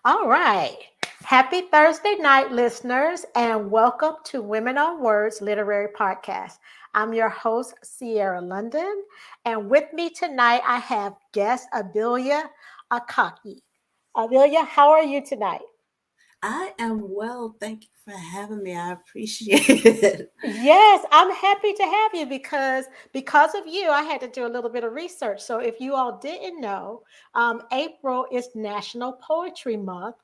All right. Happy Thursday night, listeners, and welcome to Women on Words Literary Podcast. I'm your host, Sierra London, and with me tonight, I have guest Obelia Akanke. Abelia, how are you tonight? I am well. Thank you for having me. I appreciate it. Yes, I'm happy to have you because of you, I had to do a little bit of research. So if you all didn't know, April is National Poetry Month,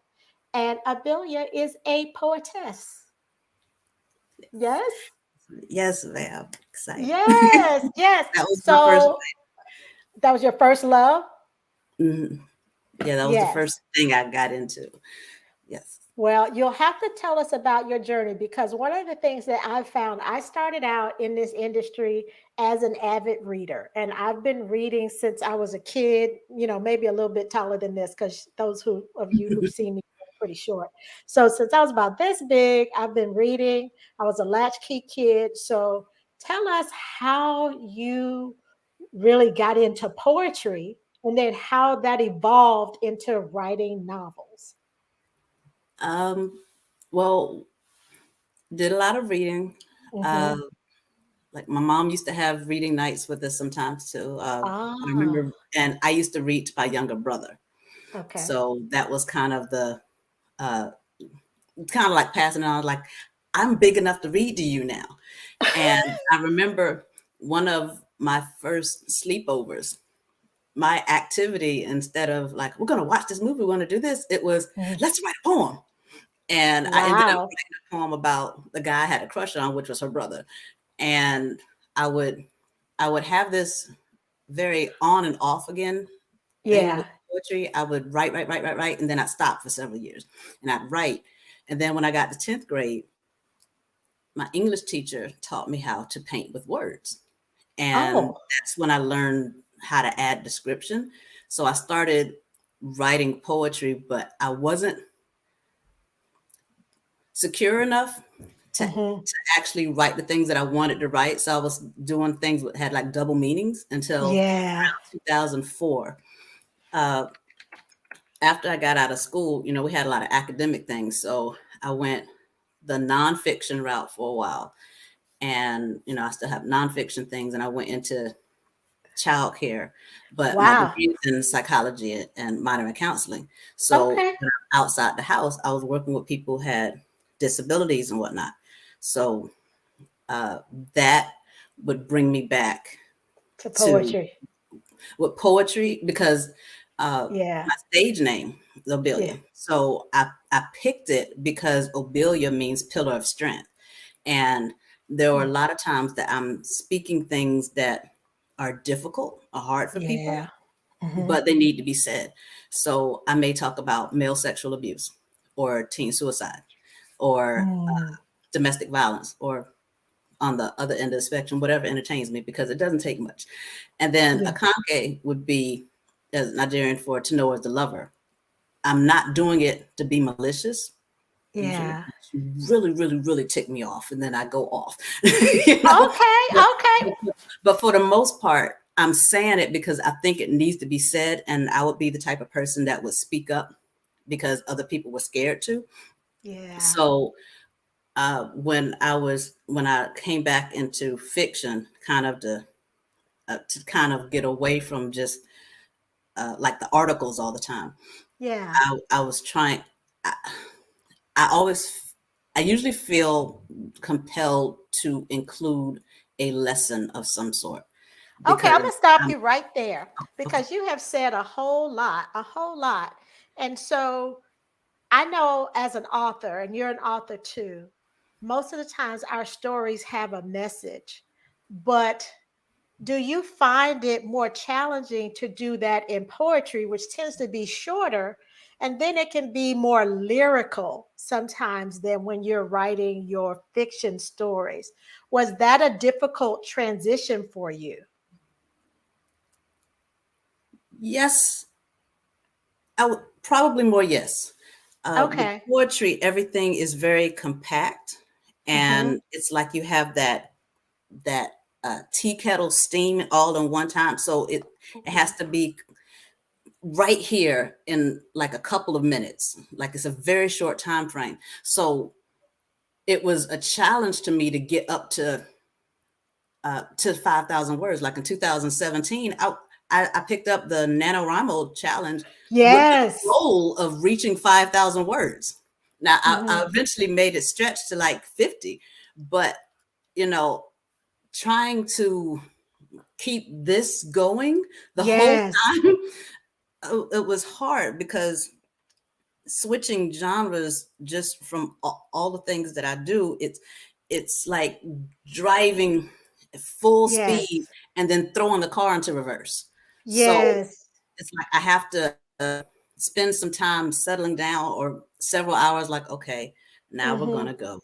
and Abelia is a poetess. Yes. Yes, ma'am. Excited. Yes, yes. That was my first. So that was your first love? Mhm. Yeah, that was the Yes. first thing I got into. Yes. Well, you'll have to tell us about your journey because one of the things that I found, I started out in this industry as an avid reader, and I've been reading since I was a kid, maybe a little bit taller than this because those who of you who've seen me are pretty short. So since I was about this big, I've been reading. I was a latchkey kid. So tell us how you really got into poetry and then how that evolved into writing novels. Um, well, did a lot of reading. Uh, Hmm. like my mom used to have reading nights with us sometimes too. I Ah, remember, and I used to read to my younger brother. okay. So that was kind of uh, like passing on, like, I'm big enough to read to you now. And I remember one of my first sleepovers, my activity, instead of like, we're going to watch this movie, we're going to do this, it was, Mhm. let's write a poem. And I ended up Wow. writing a poem about the guy I had a crush on, which was her brother. And I would, I would have this very on and off again thing with Yeah. poetry. I would write, and then I'd stop for several years and I'd write. And then when I got to 10th grade, my English teacher taught me how to paint with words. And Oh. that's when I learned how to add description. So I started writing poetry, but I wasn't secure enough Hmm. to actually write the things that I wanted to write. So I was doing things that had like double meanings until Yeah. 2004. Uh, After I got out of school, we had a lot of academic things. So I went the nonfiction route for a while. And, I still have nonfiction things. And I went into childcare, but my Wow. degree is in psychology and minor in counseling. So Okay. when I'm outside the house, I was working with people who had disabilities and whatnot. So uh, that would bring me back To to poetry. with poetry because Yeah. my stage name is Yeah. Obelia. So I picked it because Obelia means pillar of strength. And there were a Mm. lot of times that I'm speaking things that are difficult or hard for people, Yeah. Hmm. but they need to be said. So I may talk about male sexual abuse or teen suicide or Mm. domestic violence or on the other end of the spectrum, whatever entertains me, because it doesn't take much. And then Yeah. Akanke would be, as Nigerian for to know as the lover. I'm not doing it to be malicious. Usually, Yeah. you really, really, really tick me off, and then I go off. you know, Okay. but, Okay. but for the most part, I'm saying it because I think it needs to be said, and I would be the type of person that would speak up because other people were scared to. Yeah. So when I came back into fiction, kind of to kind of get away from just like the articles all the time. Yeah. I was trying. I, I always, I usually feel compelled to include a lesson of some sort Okay. I'm because going to stop I'm you right there okay. because you have said a whole lot, a whole lot. And so I know as an author, and you're an author too, most of the times our stories have a message. But do you find it more challenging to do that in poetry, which tends to be shorter, and then it can be more lyrical sometimes than when you're writing your fiction stories? Was that a difficult transition for you? Yes, I would probably more yes. With Okay. poetry, everything is very compact, Hmm. and it's like you have that tea kettle steam all in one time. So it has to be right here in like a couple of minutes. Like it's a very short time frame. So it was a challenge to me to get up to 5,000 words. Like in 2017, I picked up the Nanowrimo challenge with the Yes. goal of reaching 5,000 words. Now I Hmm. eventually made it stretch to like 50, but you know, trying to keep this going the whole Yes. time, it was hard because switching genres just from all the things that I do, it's like driving full speed Yes. and then throwing the car into reverse. So Yes. it's like I have to spend some time settling down or several hours like, okay, now we're Hmm. gonna go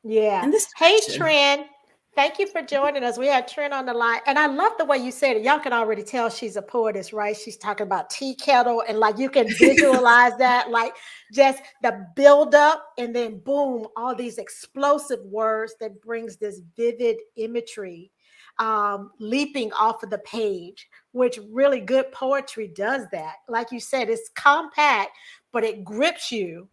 Yeah. in this Hey, direction. Trent. Thank you for joining us. We had Trent on the line. And I love the way you said it. Y'all can already tell she's a poetess, right? She's talking about tea kettle, and like you can visualize that, like just the build up and then boom, all these explosive words that brings this vivid imagery leaping off of the page, which really good poetry does that. Like you said, it's compact, but it grips you,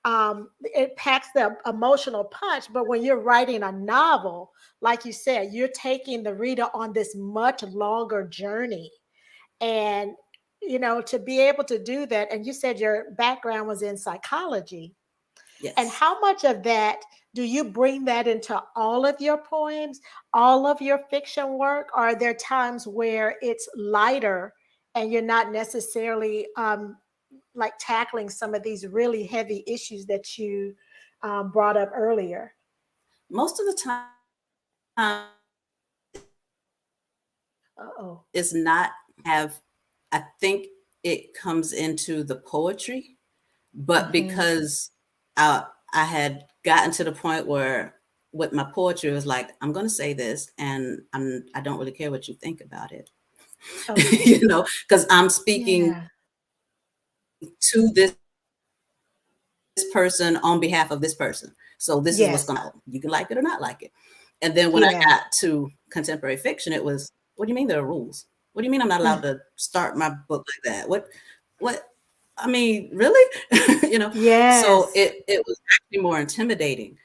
it packs the emotional punch. But when you're writing a novel, like you said, you're taking the reader on this much longer journey. And, to be able to do that, and you said your background was in psychology. And Yes. how much of that do you bring that into all of your poems, all of your fiction work? Or are there times where it's lighter and you're not necessarily like tackling some of these really heavy issues that you brought up earlier? Most of the time Uh-oh. it's not have I think it comes into the poetry, but Hmm. because I had gotten to the point where with my poetry was like, I'm going to say this, and I don't really care what you think about it, Okay. because I'm speaking Yeah. to this person on behalf of this person. So this is what's Yes. going to happen. You can like it or not like it. And then when I Yeah. got to contemporary fiction, it was, what do you mean there are rules? What do you mean I'm not allowed to start my book like that? What? I mean, really? So Yes. it was actually more intimidating.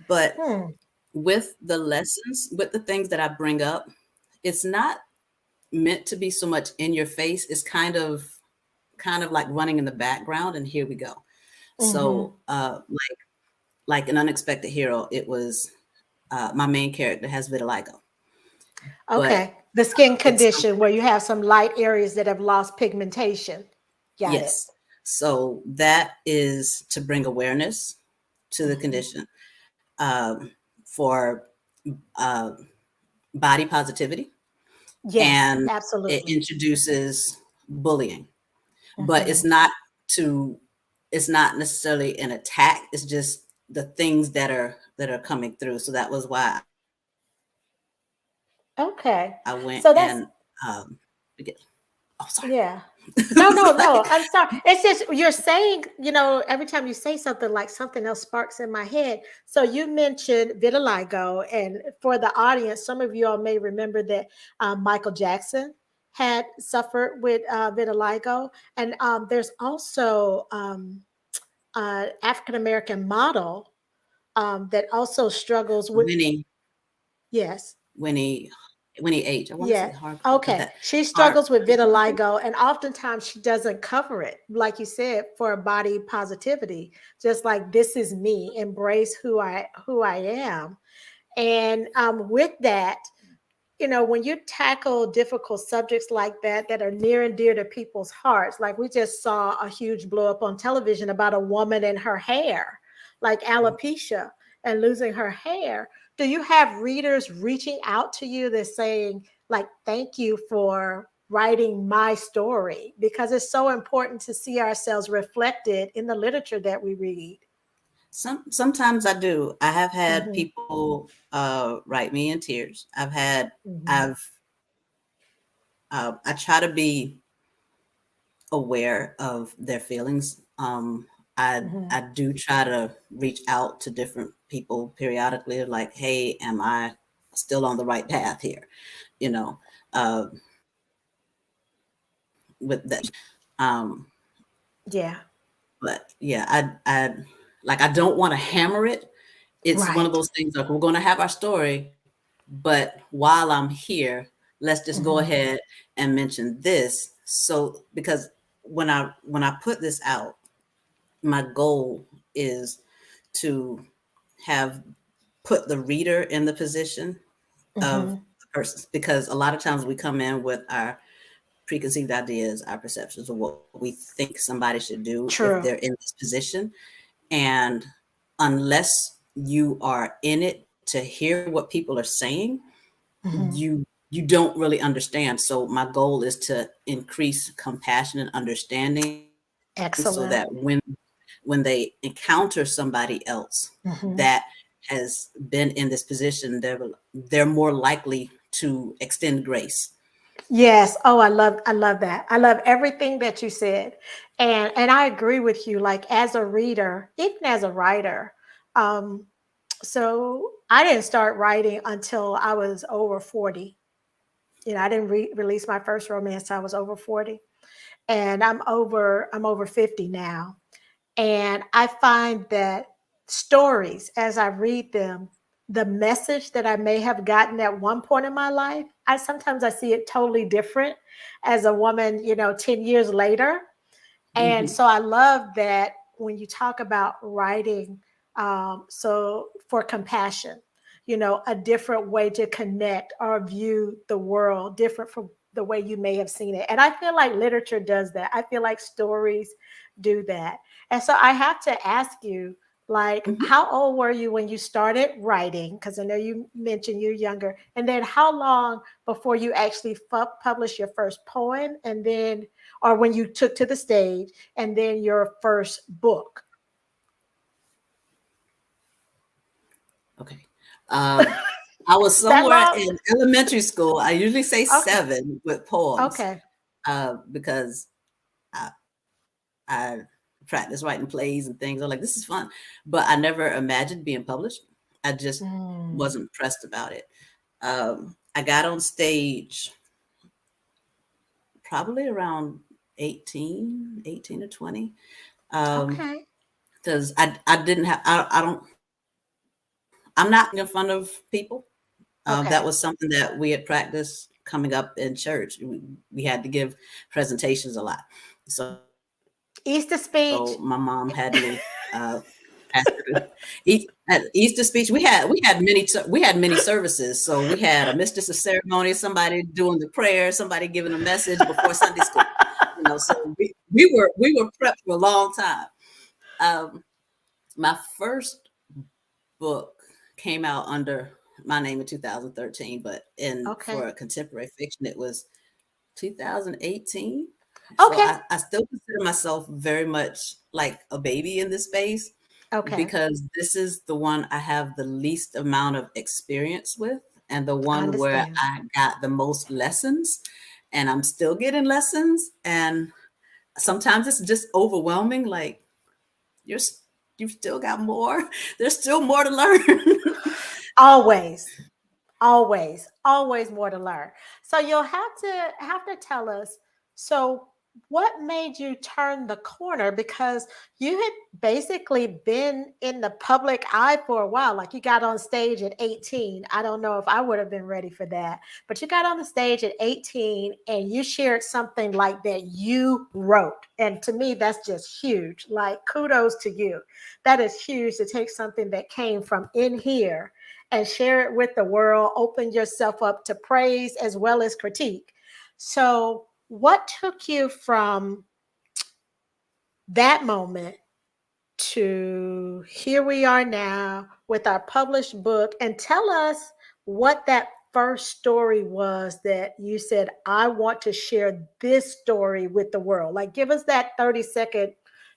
But Hmm. with the lessons, with the things that I bring up, it's not meant to be so much in your face. It's kind of like running in the background, and here we go. Hmm. So like an unexpected hero, it was my main character has vitiligo, but Okay. The skin it's condition where you have some light areas that have lost pigmentation. Got it. yes. So that is to bring awareness to the Hmm. condition, for uh, body positivity, Yes, and it absolutely. introduces bullying, but Hmm. to it's not necessarily an attack. It's just the things that are coming through. So that was why Okay. I went So that's, and again, oh sorry. yeah. No, It's no, no. like, I'm sorry. It's just you're saying, every time you say something, like something else sparks in my head. So you mentioned vitiligo, and for the audience, some of you all may remember that Michael Jackson had suffered with vitiligo, and there's also African American model that also struggles with. Winnie Yes. Winnie Winnie H. I want to say Yeah. hard, but Okay. that She hard. struggles with Is it hard? vitiligo, and oftentimes she doesn't cover it, like you said, for body positivity. Just like, this is me, embrace who I am. And with that, when you tackle difficult subjects like that that are near and dear to people's hearts, like we just saw a huge blow up on television about a woman and her hair, like alopecia and losing her hair. Do you have readers reaching out to you that saying, like, thank you for writing my story? Because it's so important to see ourselves reflected in the literature that we read. Sometimes I do. I have had Hmm. people write me in tears. Hmm. I've I try to be aware of their feelings. I Hmm. do try to reach out to different people periodically, like, hey, am I still on the right path here? You know, uh, with that. Um, Yeah. but yeah, I don't want to hammer it. It's one of Right. those things like we're going to have our story, but while I'm here, let's just go Mhm. ahead and mention this. So because when I put this out, my goal is to have put the reader in the position of Mhm. the person, because a lot of times we come in with our preconceived ideas, our perceptions of what we think somebody should do if they're True. in this position. And unless you are in it to hear what people are saying, Mhm. you don't really understand. So my goal is to increase compassion and understanding so that Excellent. when they encounter somebody else Mhm. that has been in this position, they're more likely to extend grace. Yes. Oh, I love that. I love everything that you said. And I agree with you, like as a reader, even as a writer. Um so I didn't start writing until I was over 40. I didn't release my first romance till I was over 40. And I'm over 50 now. And I find that stories, as I read them, the message that I may have gotten at one point in my life, I see it totally different as a woman, 10 years later. And Mhm. so I love that when you talk about writing, so for compassion, a different way to connect or view the world, different from the way you may have seen it. And I feel like literature does that. I feel like stories do that. And so I have to ask you, like, Mhm. how old were you when you started writing? Because I know you mentioned you're younger. And then how long before you actually published your first poem? And then, or when you took to the stage, and then your first book? Okay. Um, I was That somewhere long? in elementary school. I usually say Okay. 7 with poems, Okay. because I, I practice writing plays and things. I'm like, this is fun, but I never imagined being published. I just Mm, wasn't pressed about it. I got on stage probably around 18 or 20. okay. Because I didn't have, I don't, I'm not in front of people. That Okay. was something that we had practiced coming up in church. We had to give presentations a lot. So my mom had Easter me speech. pastor at Easter speech. We had many services. So we had a mistress of ceremony, somebody doing the prayer, somebody giving a message before Sunday school. So we were prepped for a long time. Um, my first book came out under my name in 2013, but in Okay. for contemporary fiction, it was 2018. So Okay. I still consider myself very much like a baby in this space, Okay. because this is the one I have the least amount of experience with, and the I one where understand. I got the most lessons, and I'm still getting lessons. And sometimes it's just overwhelming. Like, you're you've still got more. There's still more to learn. Always. Always more to learn. So you'll have to tell us, so what made you turn the corner? Because you had basically been in the public eye for a while. Like, you got on stage at 18. I don't know if I would have been ready for that, but you got on the stage at 18 and you shared something like that you wrote. And to me, that's just huge. Like, kudos to you. That is huge, to take something that came from in here and share it with the world, open yourself up to praise as well as critique. So, what took you from that moment to here we are now with our published book? And tell us what that first story was that you said, I want to share this story with the world. Like, give us that 30-second,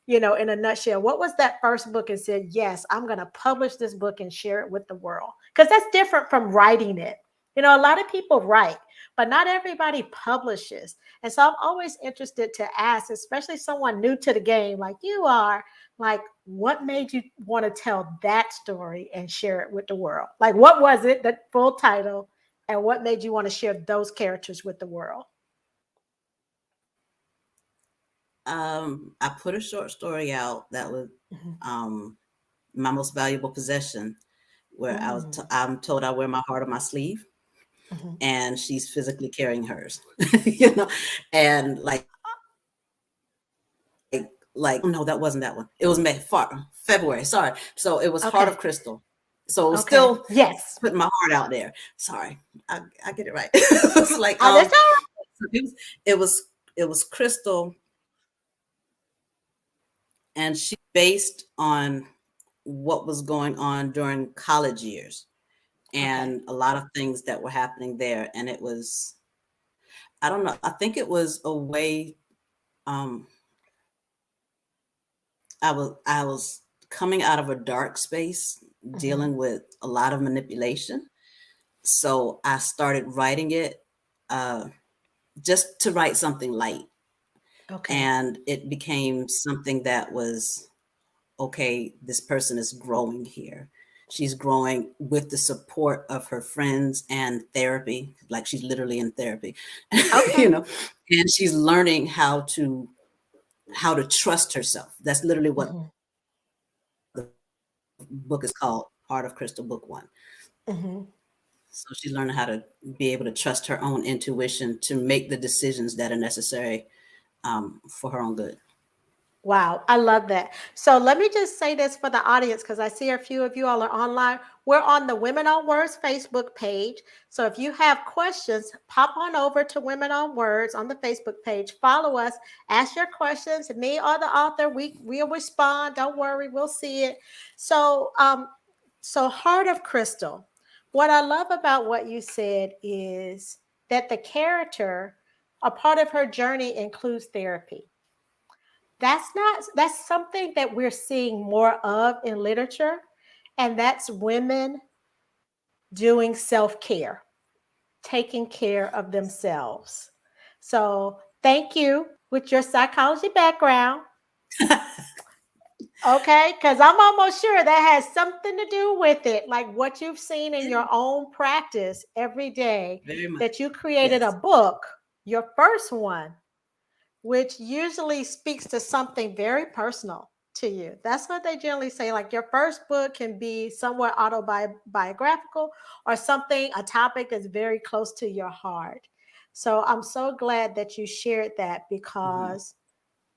in a nutshell. What was that first book and said, yes, I'm going to publish this book and share it with the world? Because that's different from writing it. A lot of people write, but not everybody publishes. And so I'm always interested to ask, especially someone new to the game like you are, like, what made you want to tell that story and share it with the world? Like, what was it, the full title, and what made you want to share those characters with the world? I put a short story out that was Mhm. um, my most valuable possession, where Mm. I'm told I wear my heart on my sleeve, Mhm. and she's physically carrying hers, you know, and like no, that wasn't that one. It was February. Sorry. So it was Heart of Okay. Crystal. So it was Okay. still Yes. putting my heart out there. Sorry, I get it right. It was like That's all it was it was it was Crystal, and she based on what was going on during college years right. Okay. and a lot of things that were happening there. And it was, I don't know, I think it was a way. Um, I was coming out of a dark space, Mhm. dealing with a lot of manipulation. So I started writing it uh, just to write something light, Okay. and it became something that was okay. This person is growing here. She's growing with the support of her friends and therapy. Like she's literally in therapy, you Okay. know, and she's learning how to trust herself. That's literally what Mhm. the book is called, Heart of Crystal, book one. Mhm. So she's learning how to be able to trust her own intuition to make the decisions that are necessary for her own good. Wow, I love that. So let me just say this for the audience because I see a few of you all are online. We're on the Women on Words Facebook page. So if you have questions, pop on over to Women on Words on the Facebook page. Follow us, ask your questions. Me or the author, we'll respond. Don't worry, we'll see it. So so Heart of Crystal. What I love about what you said is that the character, a part of her journey includes therapy. That's something that we're seeing more of in literature, and that's women doing self-care, taking care of themselves. So thank you with your psychology background. Okay, because I'm almost sure that has something to do with it, like what you've seen in your own practice every day, Very much. that you created a Yes. book, your first one, which usually speaks to something very personal to you. That's what they generally say. Like your first book can be somewhat autobiographical or something, a topic that's very close to your heart. So I'm so glad that you shared that Hmm. because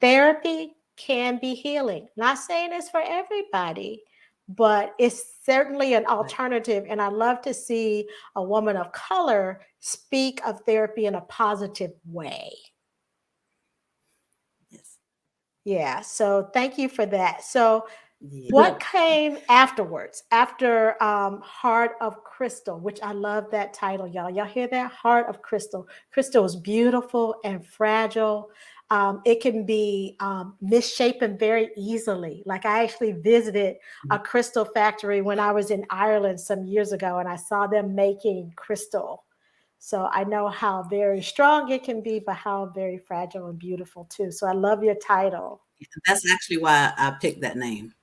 therapy can be healing. Not saying it's for everybody, but it's certainly an Right. alternative. And I love to see a woman of color speak of therapy in a positive way. Yes. Yeah, so thank you for that. So, Yeah. what came afterwards, after Heart of Crystal, which I love that title, y'all? Y'all hear that? Heart of Crystal. Crystal is beautiful and fragile. It can be misshapen very easily. Like, I actually visited a crystal factory when I was in Ireland some years ago, and I saw them making crystal. So I know how very strong it can be, but how very fragile and beautiful too. So I love your title. That's actually why I picked that name.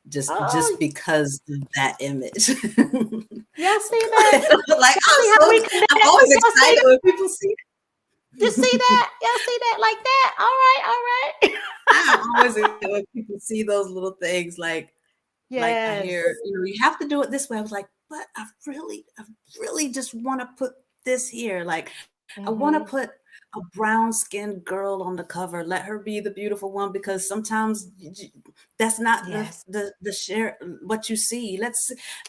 Just Oh, because of that image. y'all So see that? like You see how we I'm connect? always Y'all see excited that? when people see it. You see that? Y'all see that like that? All right, all right. I'm always excited when people see those little things like I hear, Yes. you have to do it this way. I was like, but I really just want to put this here. Like, I want to put Hmm. a brown skinned girl on the cover. Let her be the beautiful one because sometimes that's not Yes. the share what you see.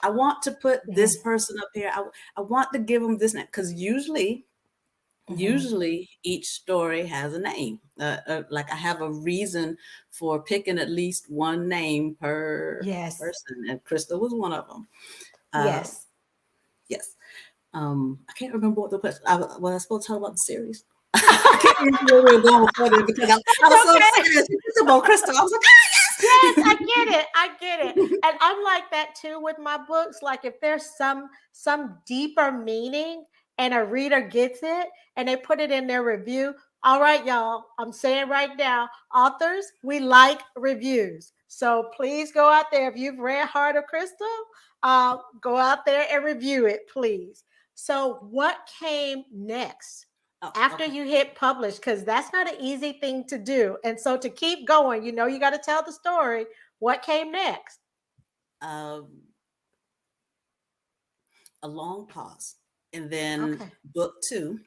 I want to put Hmm. this person up here. I want to give them this name because Hmm. usually each story has a name. Like I have a reason for picking at least one name per Yes. person, and Crystal was one of them. Uh, Yes. yes. I can't remember what the question. Was I supposed to talk about the series? I can't remember where we were going before that because I was That's so okay. excited about Crystal. I was like, Yes, ah, I get it. I get it. yes. And I'm like that too with my books. Like if there's some deeper meaning and a reader gets it and they put it in their review. All right, y'all. I'm saying right now, authors, we like reviews. So please go out there. If you've read Heart of Crystal, go out there and review it, please. So what came next? Oh, after okay. you hit publish, because that's not an easy thing to do. And so to keep going, you got to tell the story. What came next? Um, a long pause, and then Okay. book two,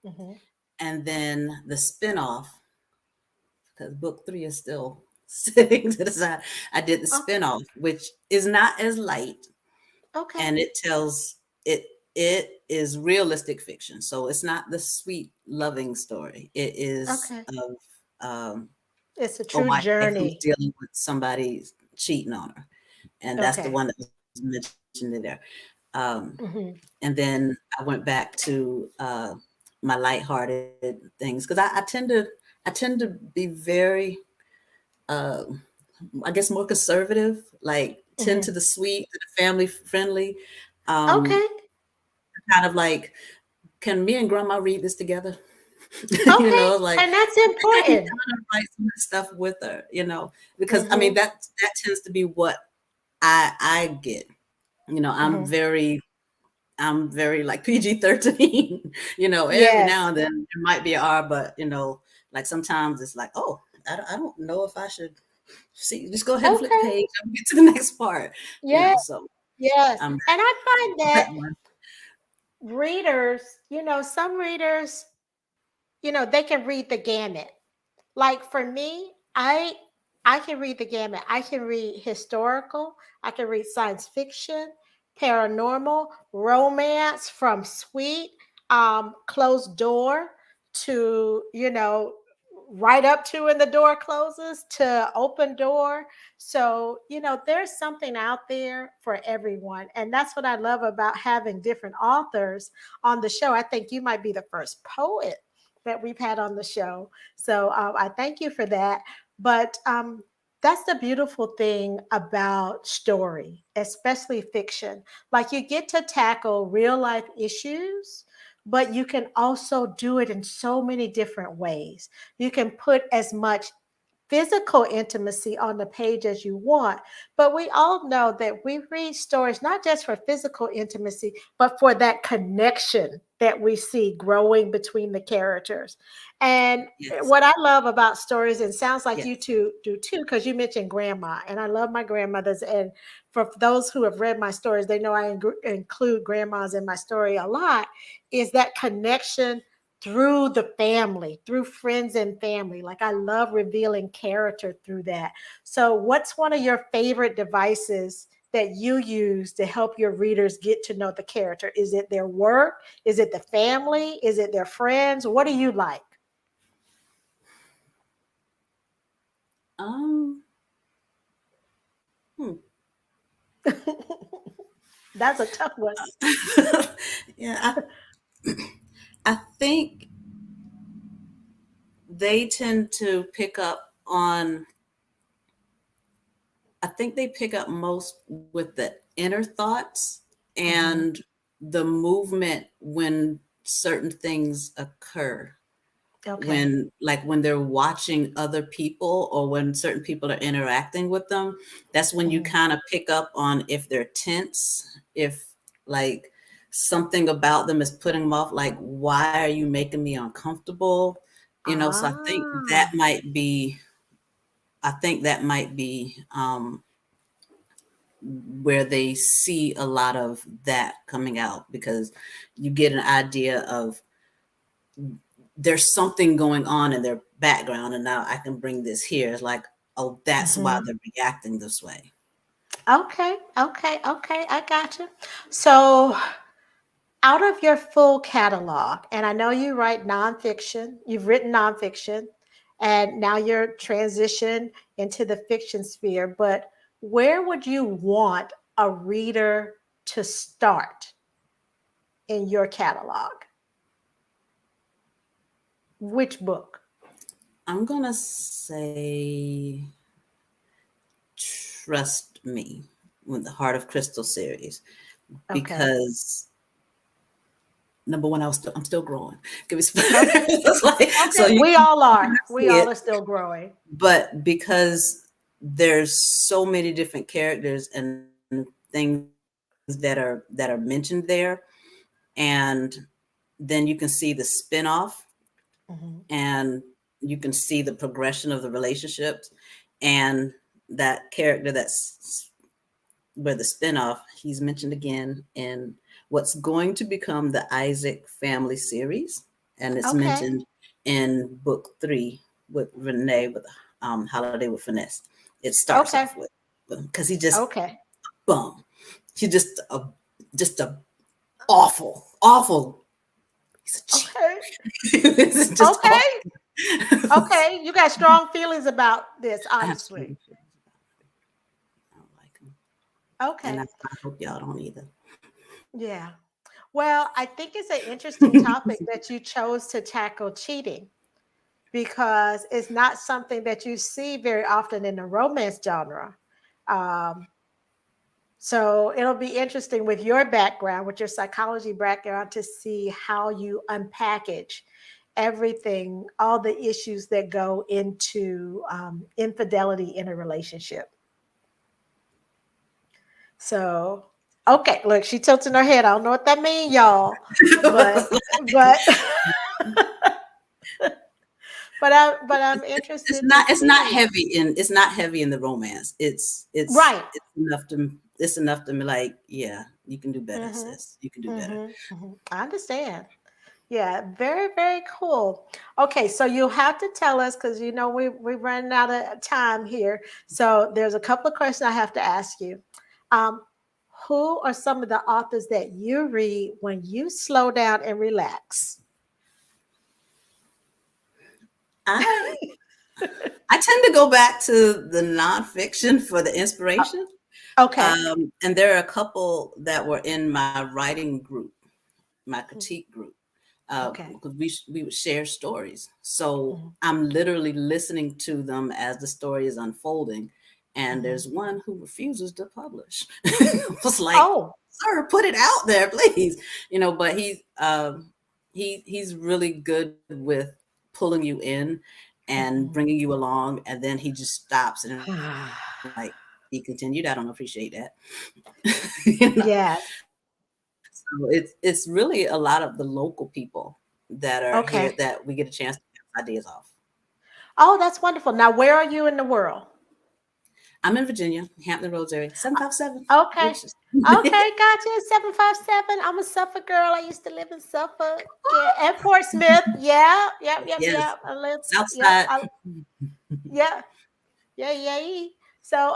Hmm. and then the spinoff, because book three is still sitting to the side. I did the Okay. spinoff, which is not as light, Okay. and it tells it. It is realistic fiction, so it's not the sweet, loving story. It is Okay. of It's a a true wife who's journey. dealing with somebody cheating on her, and that's the Okay. one that was mentioned in there. Um, Hmm. and then I went back to my lighthearted things because I tend to be very I guess more conservative, like tend to Hmm. the sweet, to the family friendly, um, Okay. kind of like, can me and grandma read this together? Okay. Like And that's I think I can important. kind of write some of this stuff with her, because I mean Hmm. that tends to be what I get. I'm Hmm. very like PG-13. Every now Yes. and then there might be an R, but like sometimes it's like, oh, I don't know if I should see. Just go ahead and flip the Okay. page and get to the next part. Yes. So Yes. I'm And I find that that one. readers, some readers, they can read the gamut. Like for me, I can read the gamut. I can read historical, I can read science fiction, paranormal, romance, from sweet, closed door to, right up to when the door closes to open door. So, there's something out there for everyone. And that's what I love about having different authors on the show. I think you might be the first poet that we've had on the show. So I thank you for that. But that's the beautiful thing about story, especially fiction. Like you get to tackle real life issues, but you can also do it in so many different ways. You can put as much physical intimacy on the page as you want. But we all know that we read stories not just for physical intimacy, but for that connection that we see growing between the characters. And Yes, what I love about stories, and sounds like you yes, two do too, because you mentioned grandma, and I love my grandmothers. And for those who have read my stories, they know I include grandmas in my story a lot, is that connection through the family, through friends and family. Like I love revealing character through that. So, what's one of your favorite devices that you use to help your readers get to know the character? Is it their work? Is it the family? Is it their friends? What do you like? um hmm. That's a tough one. Yeah, I think they tend to pick up on I think they pick up most with the inner thoughts Hmm. and the movement when certain things occur. Okay. When they're watching other people or when certain people are interacting with them, that's when you Hmm. kind of pick up on if they're tense, if like something about them is putting them off, like, why are you making me uncomfortable? So Ah. I think that might be where they see a lot of that coming out, because you get an idea of there's something going on in their background, and now I can bring this here. It's like, oh, that's why Hmm. they're reacting this way. Okay. Okay. Okay. I got you. So, out of your full catalog, and I know you write nonfiction, you've written nonfiction, and now you're transitioned into the fiction sphere, but where would you want a reader to start in your catalog? Which book? I'm gonna say Trust Me with the Heart of Crystal series, Okay. because number one, I'm still growing. Give me Okay. it's like, so Okay. you We can all are. We see all it, are still growing. but because there's so many different characters and things that are mentioned there, and then you can see the spin-off, Mhm. and you can see the progression of the relationships, and that character that's where the spinoff, he's mentioned again in what's going to become the Isaac family series, and it's Okay. mentioned in book 3 with Renee with Holiday with Finesse. It starts Okay. off with because he just Okay. bum. He just a awful, awful. He's a cheat. Okay. This is just Okay. awful. Okay. You got strong feelings about this, I have obviously. strong feelings about it. I don't like him, and I Okay. hope y'all don't either. Yeah. Well, I think it's an interesting topic that you chose to tackle cheating because it's not something that you see very often in the romance genre. Um, so it'll be interesting with your background, with your psychology background, to see how you unpackage everything, all the issues that go into infidelity in a relationship. So, okay, look, she tilting her head. I don't know what that means, y'all, but but but I'm It's interested to not see. it's not heavy in the romance. Right. It's enough to be like, yeah, you can do better, Mm-hmm. sis. You can do better. Mm-hmm. Mm-hmm. I understand. Yeah, very, very cool. Okay, so you'll have to tell us because we're running out of time here. So there's a couple of questions I have to ask you. Um, who are some of the authors that you read when you slow down and relax? I I tend to go back to the nonfiction for the Uh, inspiration. okay. And there are a couple that were in my writing group, my Mhm. critique group, Okay. because we would share stories. So Mhm. I'm literally listening to them as the story is unfolding. And Mhm. there's one who refuses to publish. I was like, Oh. sir, put it out there, please. But he's really good with pulling you in and Mhm. bringing you along, and then he just stops and like, he continued. I don't appreciate that. you know Yes. so it's really a lot of the local people that are here Okay. that we get a chance to bounce ideas off. Oh, that's wonderful. Now, where are you in the world? I'm in Virginia, Hampton Roads area, 757. Okay. Delicious. Okay, gotcha. 757. I'm a Suffolk girl. I used to live in Suffolk. Yeah. And Portsmouth. Yeah. Yep. Yep. Yes, Yep. I live. South Yep. Side. Yeah. Yeah. Yeah. So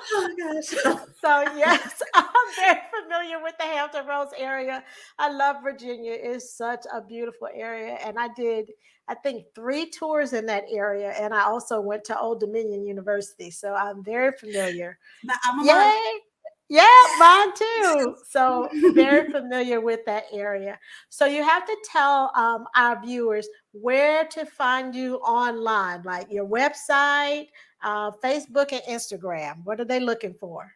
Oh gosh. so yes, I'm very familiar with the Hampton Roads area. I love Virginia. It's such a beautiful area. And I did, I think, 3 tours in that area. And I also went to Old Dominion University. So I'm very familiar. My alma mater. Yay. Yeah, mine too. So very familiar with that area. So you have to tell our viewers where to find you online, like your website, Facebook, and Instagram. What are they looking for?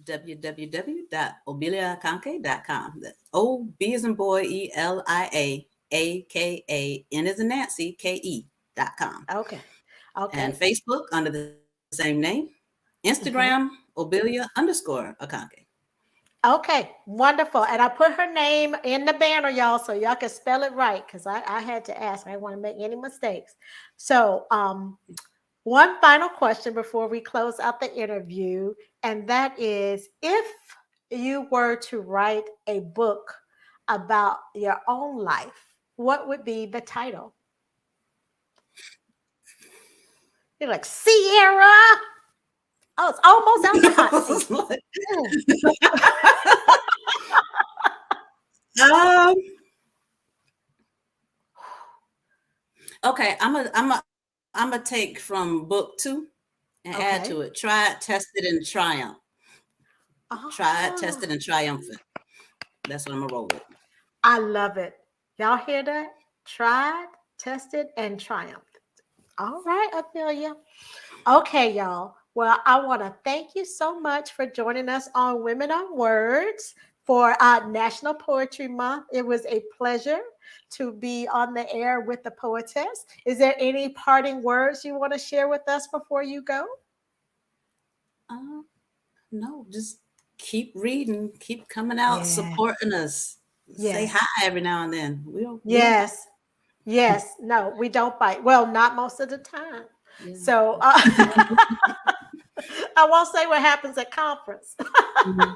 www.obeliaakanke.com. That's O B as in boy, ELIAAKA, N as in Nancy, KE.com. Okay. And Okay. Facebook under the same name. Instagram, Mhm. Obelia_Akanke. Okay, wonderful. And I put her name in the banner, y'all, so y'all can spell it right because I had to ask. I didn't want to make any mistakes. So, one final question before we close out the interview, and that is if you were to write a book about your own life, what would be the title? You're like, Sierra. Oh, it's almost out the hot seat. Mm. um, okay, I'm gonna take from book 2 and add to Okay. it. Tried, tested, and triumph. Tried, Oh, tested, and triumphant. That's what I'm gonna roll with. I love it. Y'all hear that? Tried, tested, and triumphed. All right, Amelia. Okay, y'all. Well, I want to thank you so much for joining us on Women on Words for National Poetry Month. It was a pleasure to be on the air with the poetess. Is there any parting words you want to share with us before you go? Uh, no, just keep reading, keep coming out, Yes. supporting us. Say Yes. hi every now and then. We don't bite. Yes. Yes. No, we don't bite. Well, not most of the time. Yeah. So I won't say what happens at conference. Mhm,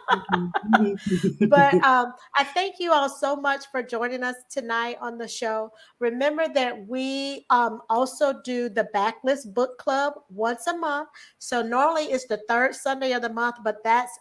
mhm, But mhm. I thank you all so much for joining us tonight on the show. Remember that we also do the Backless Book Club once a month. So normally it's the third Sunday of the month, but that's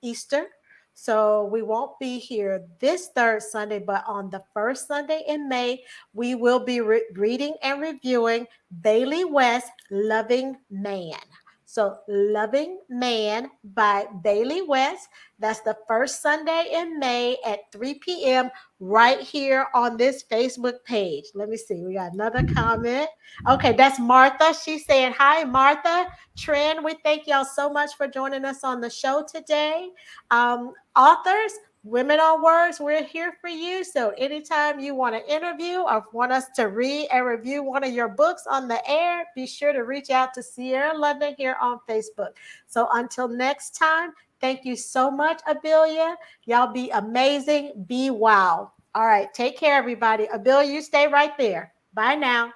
Easter. So we won't be here this third Sunday, but on the first Sunday in May, we will be reading and reviewing Bailey West, Loving Man. So, Loving Man by Bailey West. That's the first Sunday in May at 3 p.m. right here on this Facebook page. Let me see. We got another comment. Okay, that's Martha. She's saying, hi, Martha. Trend, we thank y'all so much for joining us on the show today. Authors, Women on Words, we're here for you. So anytime you want to interview or want us to read and review one of your books on the air, be sure to reach out to Sierra London here on Facebook. So until next time, thank you so much, Abelia. Y'all be amazing. Be wow. All right. Take care, everybody. Abelia, you stay right there. Bye now.